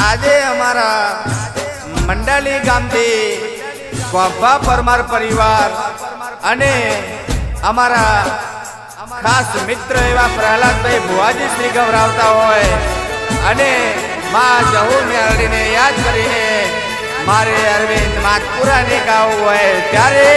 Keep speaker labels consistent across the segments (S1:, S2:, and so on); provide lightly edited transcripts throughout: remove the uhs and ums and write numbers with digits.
S1: આજે અમારા મંડાલી ગામથી ગોભા પરમાર પરિવાર અને અમારા ખાસ મિત્ર એવા પ્રહલાદભાઈ ભુવાજી શ્રી ગવરાવતા હોય અને માં જહુ મેળવીને યાદ કરીને મારે અરવિંદ માતપુરાને ગાવું હોય ત્યારે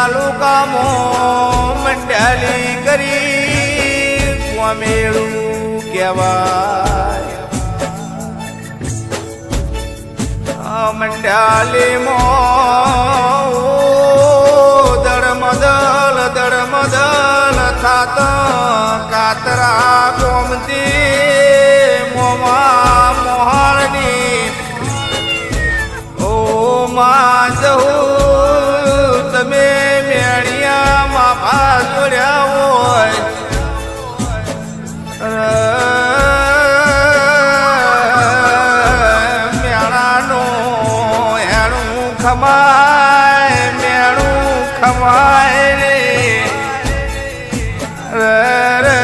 S1: તાલુકામાં મંડાલી કરી કોમેળું કહેવાય મંડાલીમાં દળમદલ થાત કાતરા ગોમતી મોમા મોહાળની ઓ માં જહુ તમે મેળિયામાં ભાજોડ્યા હોય મેળાનો હેણું ખમાય મેળું ખમાય રે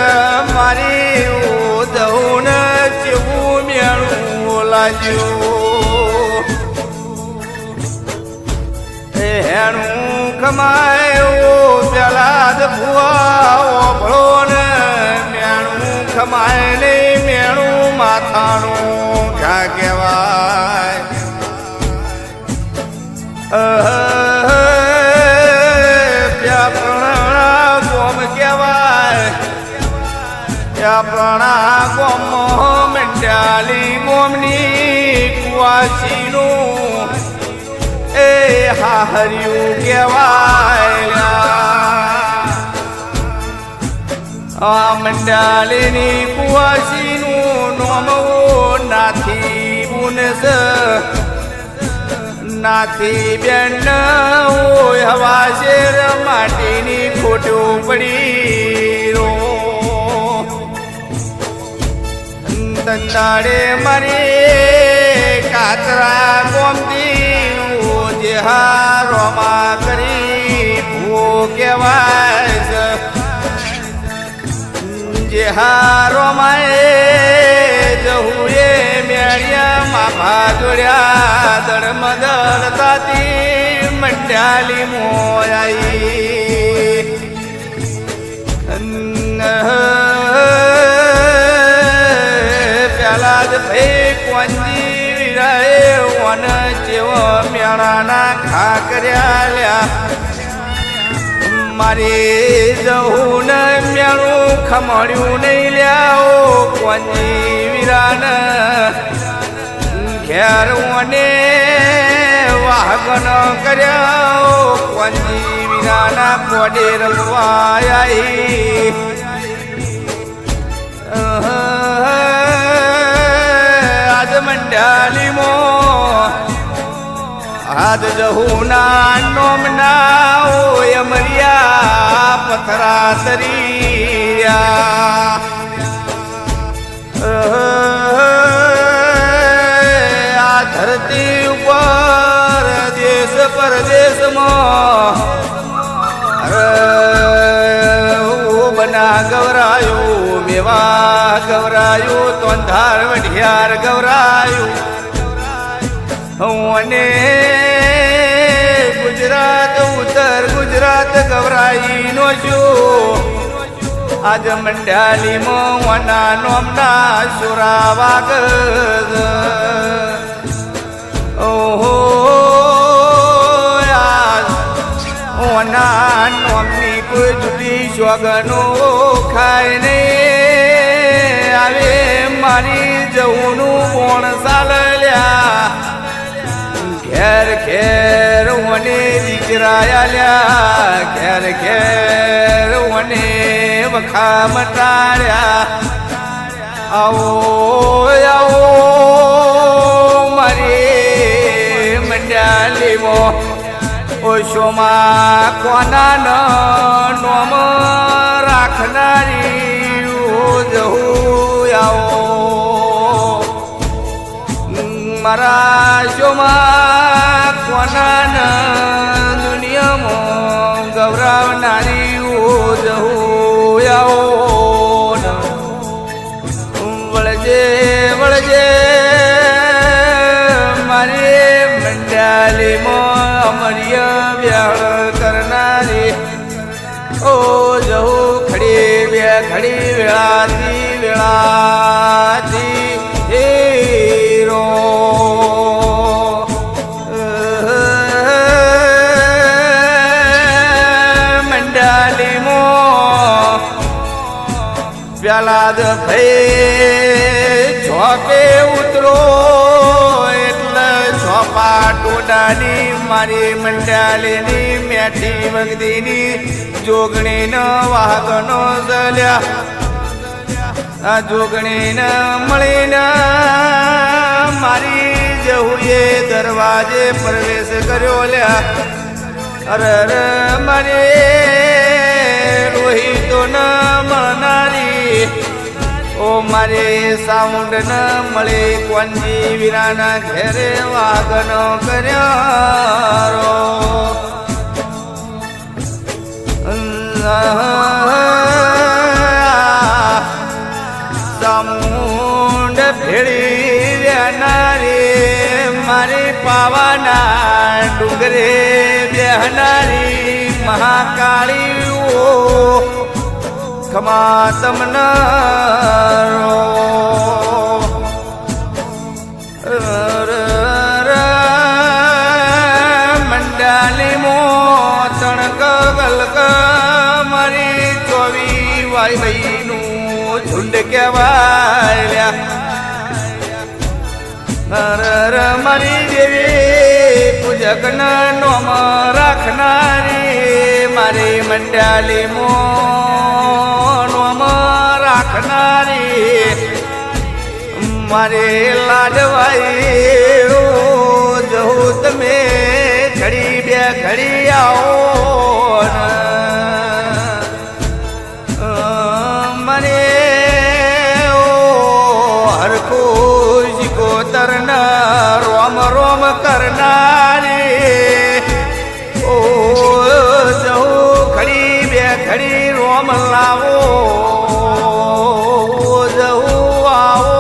S1: મારી ઉદહું જેવું મેળું લાગ્યું હેણું ખમાયો પેલા ભુવા ભળો ને મેણું ખમાય ને મેણું માથાનું ઘા કહેવાય પ્યાપણા ગોમ કહેવાય પ્યાપણા ગોમ મંડાલી ગોમની કુવાસીનું એ હાહર્યું કહેવાય આ મંડાલીની કુવાસીનું નોમ નાથી બુનસ નાથી બેન હોય હવા શેર માટીની ખોટું પડી રો દંદાડે મારી કાતરા ગોમતી હારોમાં કરી ભૂ કહેવાય જે હારોમાં જહુએ મેળિયામાં ભાગોડ્યા દળમદળ તાતી મંડાલી મોયાઈ પેલા જ ભાઈ કોંજી વિરાય વન જેવો મેળાના ખા કર્યા લ્યા મારે જહું ને મેળું ખમણ્યું નહીં લ્યાઓ કોંજી વિરાન ઘેર મને વાહગન કર્યા કોંજી વિરાના પોડે રમવાઈ આજ મંડાલીમાં આજ જહુના નોમના ઓય મરિયા પથરા તરિયા આ ધરતી ઉપર દેશ પરદેશમાં બના ગવરાયો વેવા ગવરાયું તોંધાર વઢિયાર ગવરાયું અને ગુજરાત ઉત્તર ગુજરાત ગવરાઈ નો છું આજ મંડાલીમાં વના નોમના સુરા વાગ ઓહો વના નોમની કોઈ જુદી શોગનો ખાય નહીં આવે મારી જવનું કોણ ચાલ્યા ઘેર ઘેર મને દીકરાયા ઘેર ઘેર મને વખા મટાડ્યા આવો આવો મારી મંડાલીમાં ઓશોમાં કોના નોમ રાખનારી જહું આવો મારા શોમાં કોના દુનિયામાં ગૌરવનારી જહું આવો વળજે વળજે મારી મંડાલીમાં અમર્ય વ્યાળ કરનારી ઓ જહું ખડી બે ખડી વેળાથી હીરો મંડાલીમાં પ્યાલાદ ભાઈ ઝોપે ઉતરો એટલે ઝોપા ટોડાની મારી મંડાલીની મેઠી વગદીની જોગણી ન વાહકનો ચલ્યા આ જોગણી ન મળીને મારી જહુએ દરવાજે પ્રવેશ કર્યો લ્યા અરે મારે રોહિતો ન મળનારી ઓ મારે સાઉન્ડ ન મળે કોનજી વીરાના ઘેરે વાગનો કર્યો સામુંડ ભેળી રહેનારી મારી પાવાના ડુંગરે બેહનારી મહાકાળી ખમા તમને મંડાલીમાં તણક ગલક મારી ચોવી વાય ભાઈનું ઝુંડ કહેવાય મારી દેવી પૂજક નોમ રાખનારી મારી મંડાલીમાં નોમ રાખનારી મારે લાડવાઈ જહું તમે ઘડી બે ઘડી આવો મને હરખો શીખો તરના રોમ રોમ કરનારી ઓ જહું ઘડી બે ઘડી રોમ લાવો જહું આવો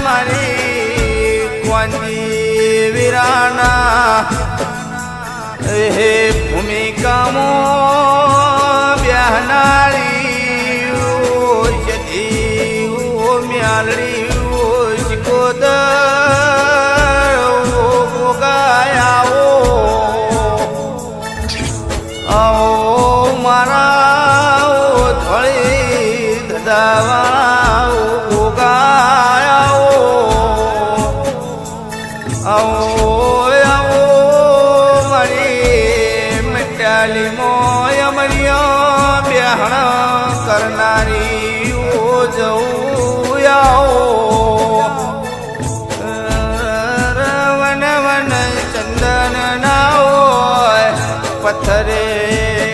S1: મારી કોનજી વીરાના હે ભૂમિકામાં બેહનારી જતી મ્યાલડી શિકોદર ગાયાઓ આવો મારા થોડી દાવા ગાયાઓ આવો આવો મારી મંડાલીમાં અમરિયા બેહણ કરનારી જવું આવો વન વન ચંદન ના હોય પથ્થરે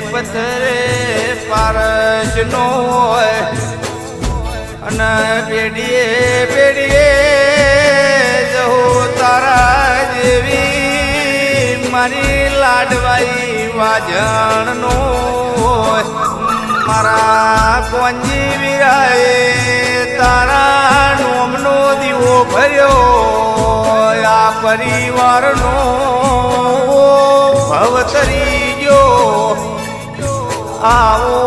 S1: પથ્થરે પારસ નો હોય અને પેઢીએ પેઢીએ જહું તારા જેવી મારી લાડવાઈ વાજણનો મારા કોંજી વીરાએ તારા નોમનો દીવો ભર્યો આ પરિવારનો ભવતરી જો આવો